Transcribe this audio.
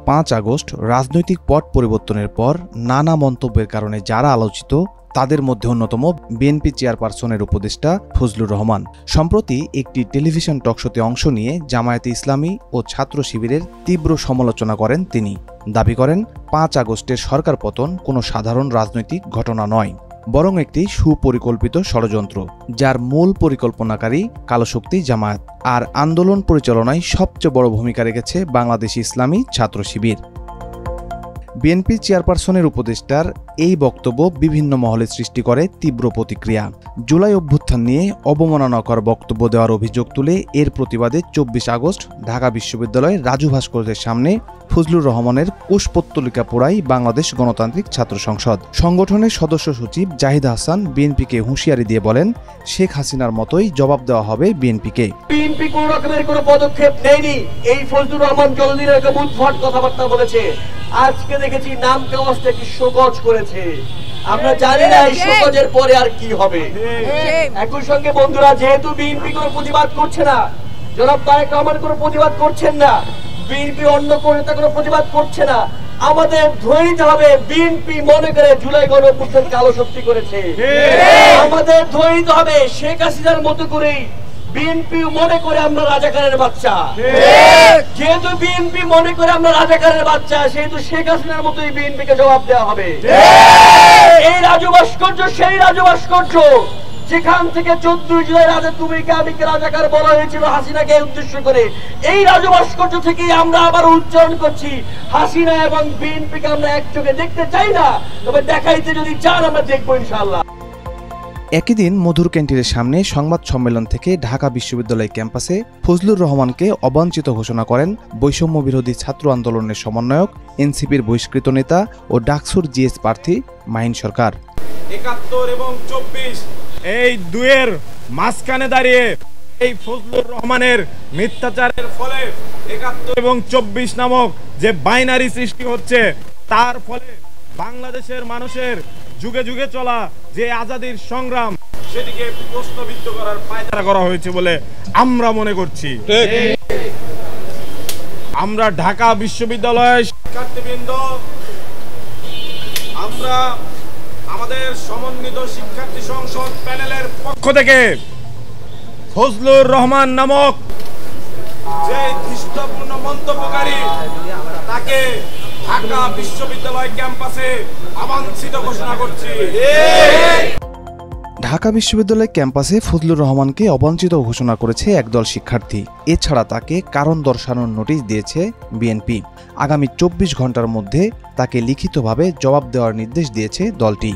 5 August রাজনৈতিক পট পরিবর্তনের পর নানা মন্তব্যের কারণে যারা আলোচিত তাদের মধ্যে অন্যতম বিএনপি চেয়ারপারসনের উপদেষ্টা ফজলুর রহমান। সম্প্রতি একটি টেলিভিশন টকশোতে অংশ নিয়ে জামায়াতে ইসলামী ও ছাত্র শিবিরের তীব্র সমালোচনা করেন তিনি। দাবি করেন 5 আগস্টের সরকার পতন কোনো সাধারণ রাজনৈতিক ঘটনা নয়, বরং একটি সুপরিকল্পিত ষড়যন্ত্র, যার মূল পরিকল্পনাকারী কালোশক্তি জামায়াত। আর আন্দোলন পরিচালনায় সবচেয়ে বড় ভূমিকা রেখেছে বাংলাদেশ ইসলামী ছাত্র শিবির। বিএনপি চেয়ারপারসনের উপদেষ্টার এই বক্তব্য বিভিন্ন মহলে সৃষ্টি করে তীব্র প্রতিক্রিয়া। জুলাই অভ্যুত্থান নিয়ে অবমাননাকর বক্তব্য দেওয়ার অভিযোগ তুলে এর প্রতিবাদে 24 আগস্ট ঢাকা বিশ্ববিদ্যালয়ের রাজু ভাস্কর্যের সামনে ফজলুর রহমানের কুশপুত্তলিকা পোড়ায় বাংলাদেশ গণতান্ত্রিক ছাত্র সংসদ। সংগঠনের সদস্য সচিব জাহিদ হাসান বিএনপিকে হুঁশিয়ারি দিয়ে বলেন, শেখ হাসিনার মতোই জবাব দেওয়া হবে বিএনপিকে। বিএনপি কোন রকমের কোনো পদক্ষেপ নেয়নি। এই ফজলুর রহমান জলদির একটা উদ্ভট কথাবার্তা বলেছে। আজকে দেখেছি নামকে অবস্থা কি শোকজ করেছে। আমরা জানি না এই শোকজের পরে আর কি হবে। একই সঙ্গে বন্ধুরা, যেহেতু বিএনপি কোনো প্রতিবাদ করছে না, জনাব তারেক রহমান কোনো প্রতিবাদ করছেন না, বিএনপি অন্য কোনো নেতা কোনো প্রতিবাদ করছে না, আমাদের ধরে নিতে হবে বিএনপি মনে করে জুলাই গণঅভ্যুত্থান কালো শক্তি করেছে। আমাদের ধরে নিতে হবে শেখ হাসিনার মতো করেই বিএনপি মনে করে আমরা রাজাকারের বাচ্চা। যেহেতু বিএনপি মনে করে আমরা রাজাকারের বাচ্চা, সেহেতু শেখ হাসিনার মতোই বিএনপিকে জবাব দেওয়া হবে। এই রাজু ভাস্কর্য সেই রাজু ভাস্কর্য যেখান থেকে 14 জুলাই রাতে তুমি আমিকে রাজাকার বলা হয়েছিল হাসিনাকে উদ্দেশ্য করে। এই রাজু ভাস্কর্য থেকে আমরা আবার উচ্চারণ করছি, হাসিনা এবং বিএনপিকে আমরা এক চোখে দেখতে চাই না, তবে দেখাইতে যদি চান আমরা দেখবো ইনশাআল্লাহ। একই দিন মধুর ক্যান্টিনের সামনে সংবাদ সম্মেলন থেকে ঢাকা বিশ্ববিদ্যালয় ক্যাম্পাসে ফজলুর রহমানকে অবাঞ্ছিত ঘোষণা করেন বৈষম্য বিরোধী ছাত্র আন্দোলনের সমন্বয়ক, এনসিপির বহিষ্কৃত নেতা ও ডাকসুর জিএস প্রার্থী মাহিন সরকার। 71 এবং 24 এই দুয়ের মাঝখানে দাঁড়িয়ে এই ফজলুর রহমানের মিথ্যাচারের ফলে 71 এবং 24 নামক যে বাইনারি সৃষ্টি হচ্ছে, তার ফলে বাংলাদেশের মানুষের যুগে যুগে চলা যে আজাদির সংগ্রাম, সেটিকে প্রশ্নবিদ্ধ করার পায়তারা করা হয়েছে বলে আমরা মনে করছি। আমরা ঢাকা বিশ্ববিদ্যালয়ের শিক্ষার্থীবৃন্দ, আমরা আমাদের সমন্বিত শিক্ষার্থী সংসদ প্যানেলের পক্ষ থেকে ফজলুর রহমান নামক যে ধৃষ্টপূর্ণ মন্তব্যকারী, তাকে ঢাকা বিশ্ববিদ্যালয় ক্যাম্পাসে অবাঞ্ছিত ঘোষণা করছি। ঢাকা বিশ্ববিদ্যালয় ক্যাম্পাসে ফজলুর রহমানকে অবাঞ্ছিত ঘোষণা করেছে একদল শিক্ষার্থী। এছাড়া তাকে কারণ দর্শানোর নোটিশ দিয়েছে বিএনপি। আগামী 24 ঘন্টার মধ্যে তাকে লিখিতভাবে জবাব দেওয়ার নির্দেশ দিয়েছে দলটি।